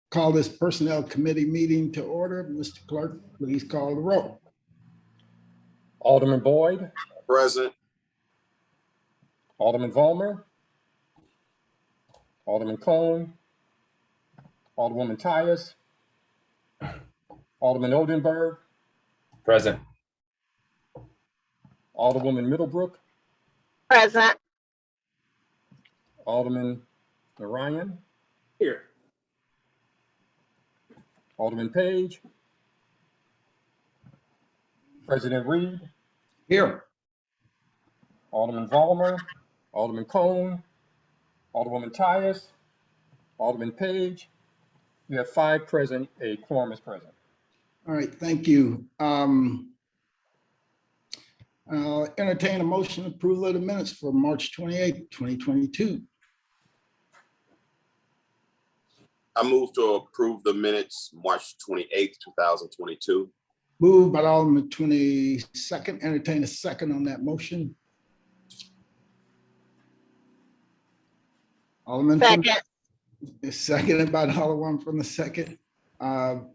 Call this Personnel Committee meeting to order. Mr. Clerk, please call the roll. Alderman Boyd, Present. Alderman Vollmer, Alderman Cone, Alderwoman Tyus, Alderman Oldenburg, Present. Alderwoman Middlebrook, Present. Alderman Narayan, Here. Alderman Page, President Reed, Here. Alderman Vollmer, Alderman Cone, Alderwoman Tyus, Alderman Page. You have 5 present, a quorum is present. All right, thank you. I'll entertain a motion to approve of the minutes for March 28th, 2022. I move to approve the minutes March 28th, 2022. Moved by Alderman 22nd. Entertain a second on that motion. Alderman. Second. Seconded by the Alderman from the second. All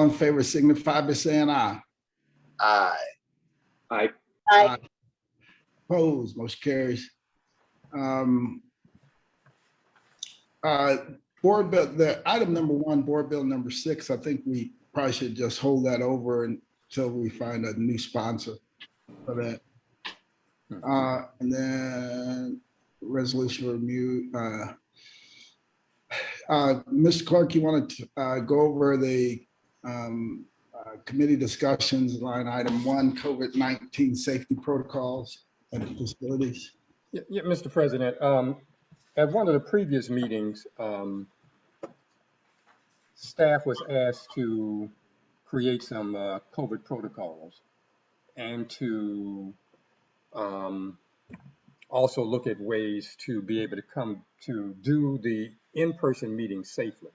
in favor signify by saying aye. Aye. Aye. Opposed, motion carries. Board bill, the item number 1, board bill number 6, I think we probably should just hold that over until we find a new sponsor for that. And then resolution review. Mr. Clerk, you want to go over the committee discussions, line item 1, COVID-19 safety protocols at facilities? Yeah, Mr. President, at one of the previous meetings, staff was asked to create some COVID protocols and to also look at ways to be able to come to do the in-person meeting safely.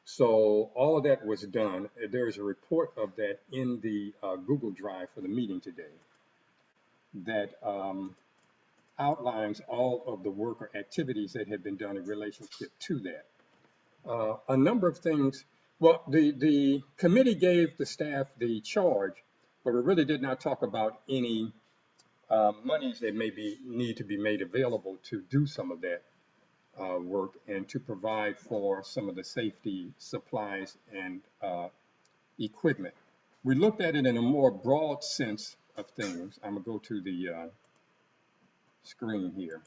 So all of that was done. There is a report of that in the Google Drive for the meeting today that outlines all of the work or activities that have been done in relationship to that. A number of things, well, the committee gave the staff the charge, but we really did not talk about any monies that need to be made available to do some of that work and to provide for some of the safety supplies and equipment. We looked at it in a more broad sense of things. I'm gonna go to the screen here.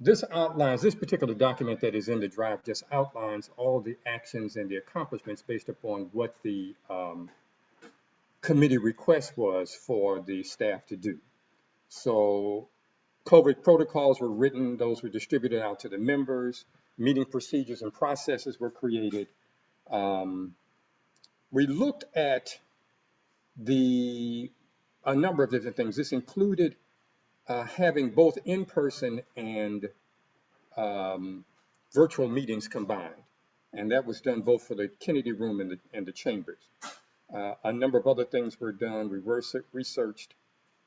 This particular document that is in the drive just outlines all the actions and the accomplishments based upon what the committee request was for the staff to do. So COVID protocols were written, those were distributed out to the members, meeting procedures and processes were created. We looked at a number of different things. This included having both in-person and virtual meetings combined. And that was done both for the Kennedy Room and the chambers. A number of other things were done. We researched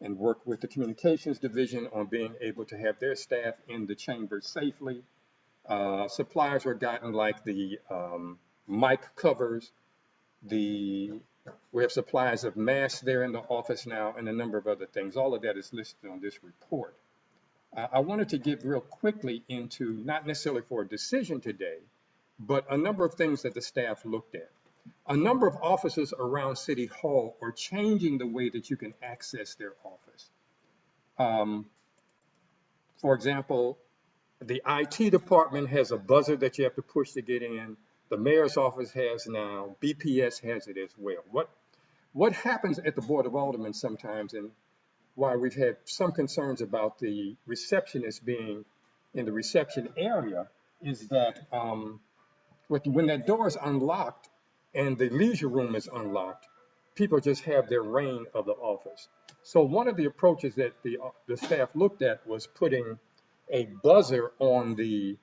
and worked with the communications division on being able to have their staff in the chambers safely. Supplies were gotten, like the mic covers. We have supplies of masks there in the office now, and a number of other things. All of that is listed on this report. I wanted to get real quickly into, not necessarily for a decision today, but a number of things that the staff looked at. A number of offices around City Hall are changing the way that you can access their office. For example, the IT department has a buzzer that you have to push to get in. The mayor's office has now, BPS has it as well. What happens at the Board of Aldermen sometimes, and why we've had some concerns about the receptionist being in the reception area, is that when that door is unlocked and the leisure room is unlocked, people just have their reign of the office. So one of the approaches that the staff looked at was putting a buzzer on the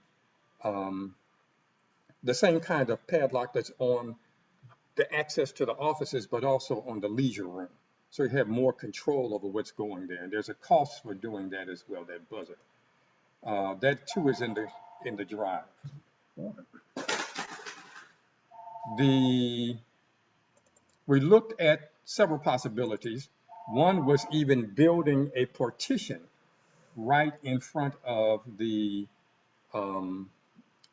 same kind of padlock that's on the access to the offices, but also on the leisure room. So you have more control over what's going there. And there's a cost for doing that as well, that buzzer. That too is in the drive. We looked at several possibilities. One was even building a partition right in front of the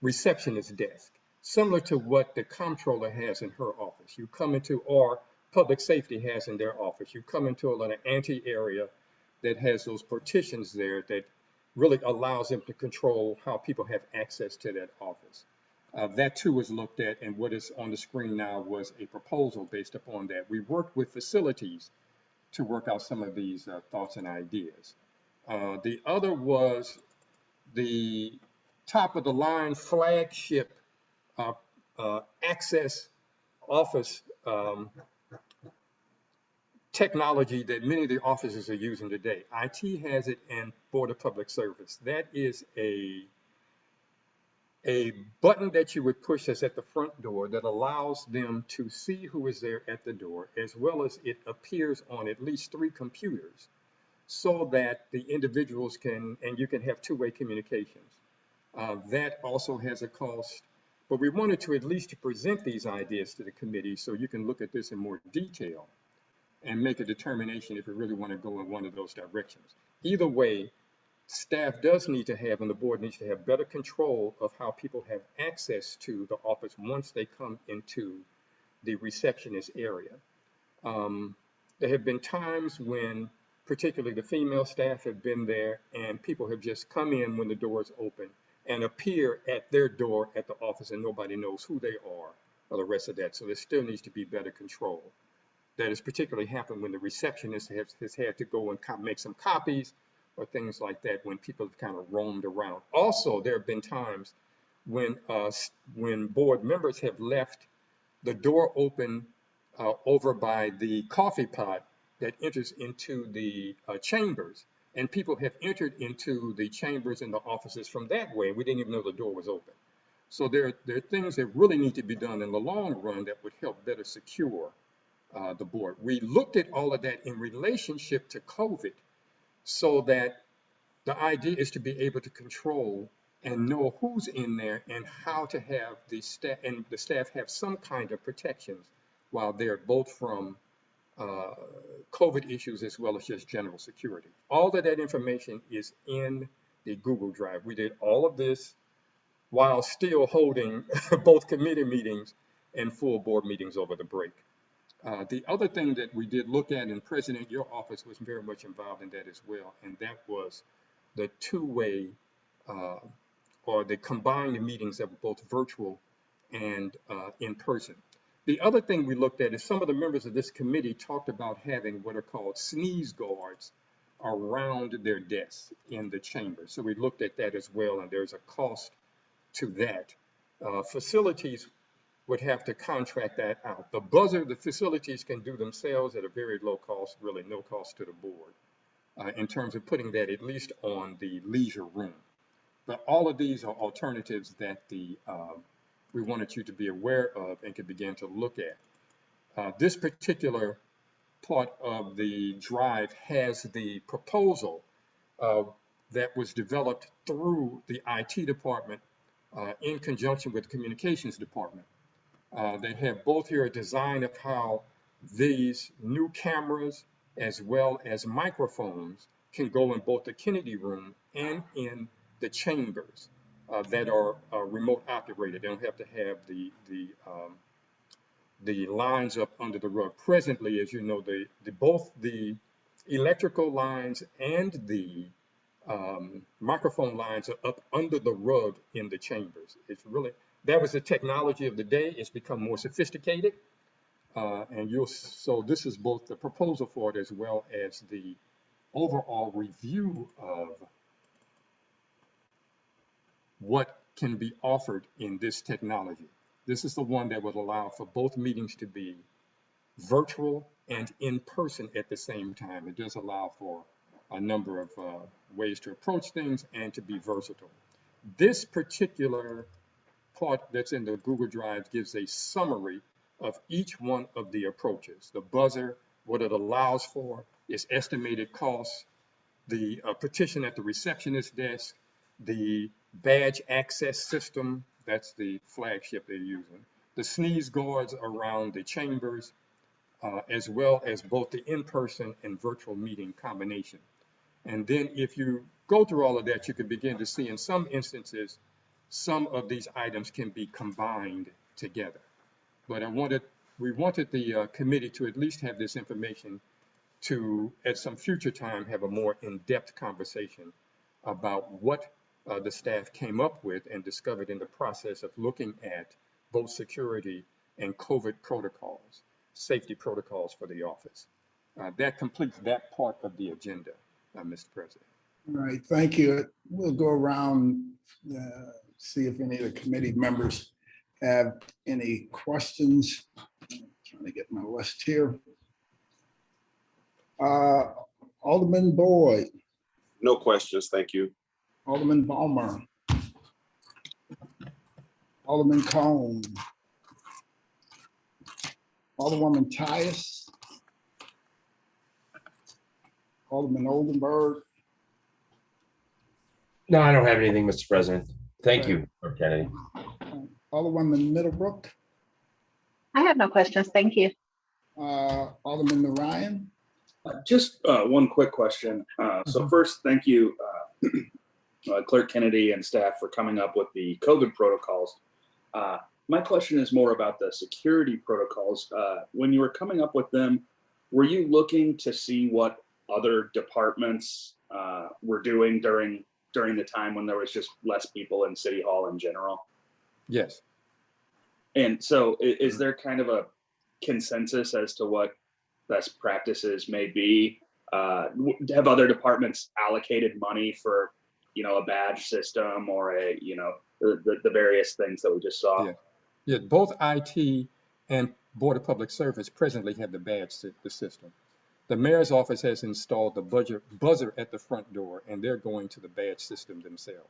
receptionist desk, similar to what the comptroller has in her office. You come into, or public safety has in their office. You come into a little ante area that has those partitions there that really allows them to control how people have access to that office. That too was looked at, and what is on the screen now was a proposal based upon that. We worked with facilities to work out some of these thoughts and ideas. The other was the top of the line flagship access office technology that many of the offices are using today. IT has it, and Board of Public Service. That is a button that you would push that's at the front door that allows them to see who is there at the door, as well as it appears on at least 3 computers, so that the individuals can, and you can have two-way communications. That also has a cost, but we wanted to at least present these ideas to the committee so you can look at this in more detail and make a determination if you really want to go in one of those directions. Either way, staff does need to have, and the board needs to have, better control of how people have access to the office once they come into the receptionist area. There have been times when particularly the female staff have been there and people have just come in when the door is open and appear at their door at the office, and nobody knows who they are or the rest of that. So there still needs to be better control. That has particularly happened when the receptionist has had to go and make some copies or things like that when people have kind of roamed around. Also, there have been times when board members have left the door open over by the coffee pot that enters into the chambers, and people have entered into the chambers and the offices from that way. We didn't even know the door was open. So there are things that really need to be done in the long run that would help better secure the board. We looked at all of that in relationship to COVID, so that the idea is to be able to control and know who's in there and how to have the staff have some kind of protections while they're both from COVID issues as well as just general security. All of that information is in the Google Drive. We did all of this while still holding both committee meetings and full board meetings over the break. The other thing that we did look at, and President, your office was very much involved in that as well, and that was the two-way or the combined meetings that were both virtual and in person. The other thing we looked at is some of the members of this committee talked about having what are called sneeze guards around their desks in the chamber. So we looked at that as well, and there's a cost to that. Facilities would have to contract that out. The buzzer, the facilities can do themselves at a very low cost, really no cost to the board, in terms of putting that at least on the leisure room. But all of these are alternatives that we wanted you to be aware of and could begin to look at. This particular part of the drive has the proposal that was developed through the IT department in conjunction with the communications department. They have both here a design of how these new cameras as well as microphones can go in both the Kennedy room and in the chambers that are remote operated. They don't have to have the lines up under the rug. Presently, as you know, both the electrical lines and the microphone lines are up under the rug in the chambers. It's really, that was the technology of the day. It's become more sophisticated. So this is both the proposal for it as well as the overall review of what can be offered in this technology. This is the one that would allow for both meetings to be virtual and in person at the same time. It does allow for a number of ways to approach things and to be versatile. This particular part that's in the Google Drive gives a summary of each one of the approaches. The buzzer What it allows for is estimated costs, the petition at the receptionist desk, the badge access system, that's the flagship they're using, the sneeze guards around the chambers, as well as both the in-person and virtual meeting combination. And then if you go through all of that, you can begin to see in some instances, some of these items can be combined together. But we wanted the committee to at least have this information to, at some future time, have a more in-depth conversation about what the staff came up with and discovered in the process of looking at both security and COVID protocols, safety protocols for the office. That completes that part of the agenda, Mr. President. All right, thank you. We'll go around, see if any of the committee members have any questions. I'm trying to get my list here. Alderman Boyd, No questions, thank you. Alderman Ballmer, Alderman Cone, Alderwoman Tyus, Alderman Oldenburg, No, I don't have anything, Mr. President. Thank you, Clerk Kennedy. Alderwoman Middlebrook, I have no questions. Thank you. Alderman Ryan. Just one quick question. So first, thank you, Clerk Kennedy and staff for coming up with the COVID protocols. My question is more about the security protocols. When you were coming up with them, were you looking to see what other departments were doing during the time when there was just less people in City Hall in general? Yes. And so is there kind of a consensus as to what best practices may be? Have other departments allocated money for, a badge system or the various things that we just saw? Yeah. Yeah, both IT and Board of Public Service presently have the badge system. The mayor's office has installed the buzzer at the front door, and they're going to the badge system themselves.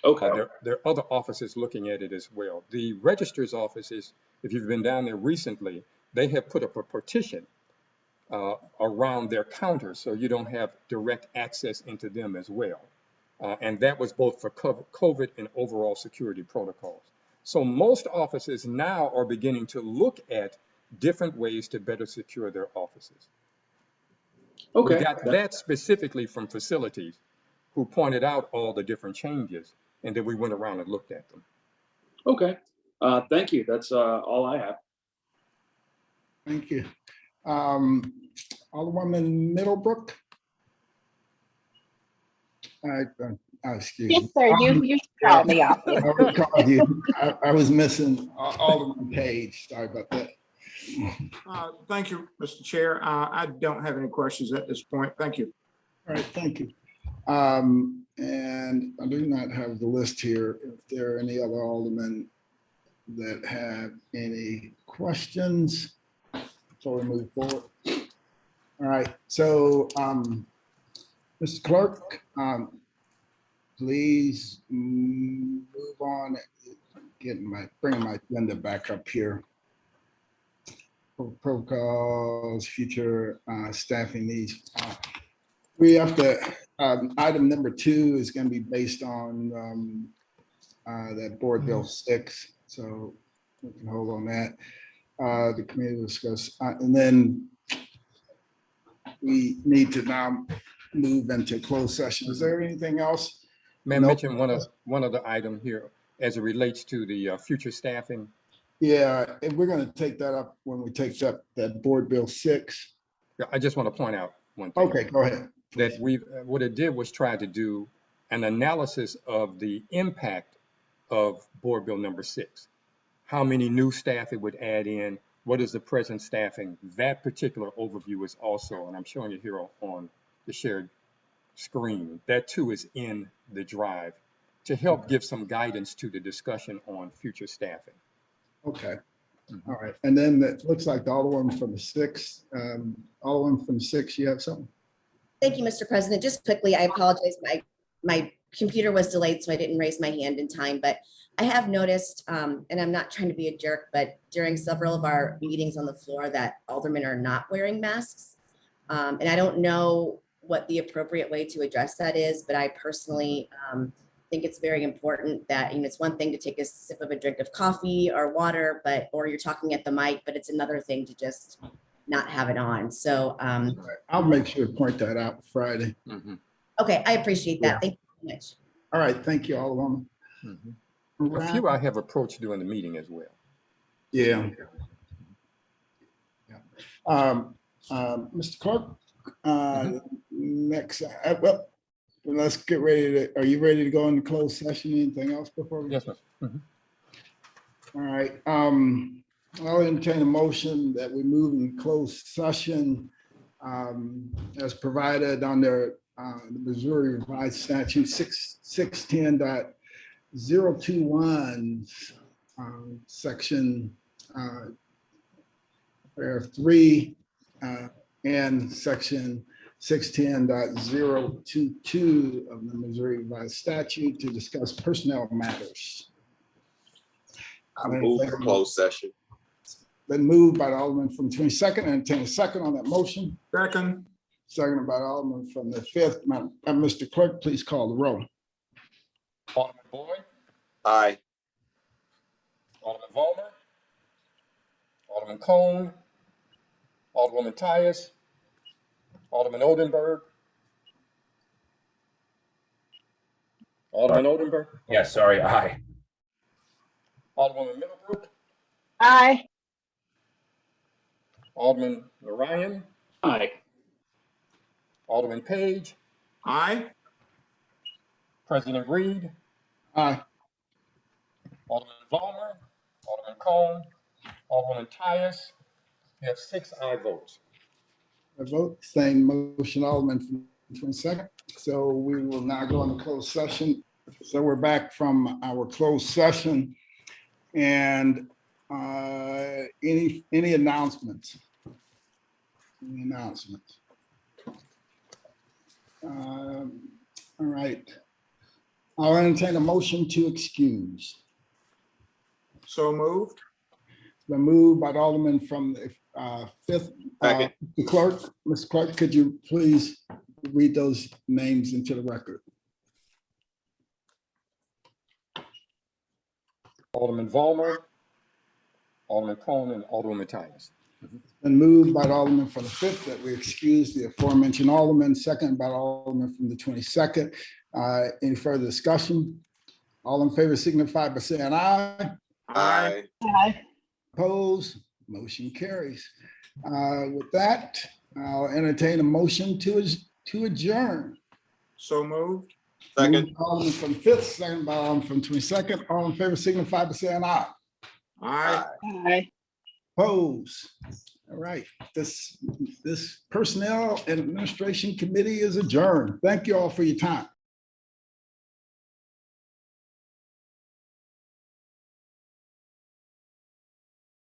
Okay. There are other offices looking at it as well. The registrar's office is, if you've been down there recently, they have put up a partition around their counter so you don't have direct access into them as well. And that was both for COVID and overall security protocols. So most offices now are beginning to look at different ways to better secure their offices. Okay. We got that specifically from facilities who pointed out all the different changes, and then we went around and looked at them. Okay. Thank you. That's all I have. Thank you. Alderwoman Middlebrook. Excuse me. Yes, sir. You called me off. I already called you. I was missing Alderman Page. Sorry about that. Thank you, Mr. Chair. I don't have any questions at this point. Thank you. All right, thank you. And I do not have the list here. If there are any other aldermen that have any questions before we move forward. All right, so Mr. Clerk, please move on. Bringing my agenda back up here. Protocols, future staffing needs. We have to, item number 2 is going to be based on that Board Bill 6. So we can hold on that. The committee will discuss, and then we need to now move into closed session. Is there anything else? May I No. mention one other item here as it relates to the future staffing? Yeah, and we're going to take that up when we take up that Board Bill 6. Yeah, I just want to point out one thing. Okay, go ahead. That what it did was try to do an analysis of the impact of Board Bill number 6. How many new staff it would add in, what is the present staffing? That particular overview is also, and I'm showing you here on the shared screen, that too is in the drive to help give some guidance to the discussion on future staffing. Okay, all right. And then it looks like the Alderman from the 6th, Alderman from the 6th, you have something? Thank you, Mr. President. Just quickly, I apologize. My computer was delayed, so I didn't raise my hand in time, but I have noticed, and I'm not trying to be a jerk, but during several of our meetings on the floor that aldermen are not wearing masks. And I don't know what the appropriate way to address that is, but I personally think it's very important that, you know, it's one thing to take a sip of a drink of coffee or water, or you're talking at the mic, but it's another thing to just not have it on. So, I'll make sure to point that out Friday. okay, I appreciate that. Yeah. Thank you so much. All right, thank you, Alderwoman. A few I have approached during the meeting as well. Yeah. Mr. Clerk, next, well, let's get ready to, are you ready to go into closed session? Anything else before we? Yes, sir. All right, I'll entertain a motion that we move in closed session as provided under the Missouri Revised Statute 610.021, section paragraph 3 and section 610.022 of the Missouri Revised Statute to discuss personnel matters. I move for closed session. Been moved by the Alderman from the 22nd, and entertain a second on that motion. Second, Seconded by the Alderman from the 5th. Mr. Clerk, please call the roll. Alderman Boyd, Aye. Alderman Vollmer, Alderman Cone, Alderwoman Tyus, Alderman Oldenburg. Alderman Oldenburg, Yeah, sorry, aye. Alderwoman Middlebrook, Aye. Alderman Narayan, Aye. Alderman Page, aye. President Reed, Aye. Alderman Vollmer, Alderman Cone, Alderwoman Tyus. We have 6 aye votes. A vote, same motion, Alderman from the 22nd. So we will now go into closed session. So we're back from our closed session. And any announcements? Any announcements? All right. I'll entertain a motion to excuse. So moved. Been moved by the Alderman from the 5th. Second. Mr. Clerk, Mr. Clerk, could you please read those names into the record? Alderman Vollmer, Alderman Cone, and Alderwoman Tyus. Been moved by the Alderman from the 5th that we excuse the aforementioned Alderman, second by the Alderman from the 22nd. Any further discussion? All in favor signify by saying aye. Aye. Aye. Opposed, motion carries. With that, I'll entertain a motion to adjourn. So moved. Second. Moved by Alderman from 5th, second by Alderman from 22nd. All in favor signify by saying aye. Aye. Aye. Opposed. All right, this Personnel and Administration Committee is adjourned. Thank you all for your time.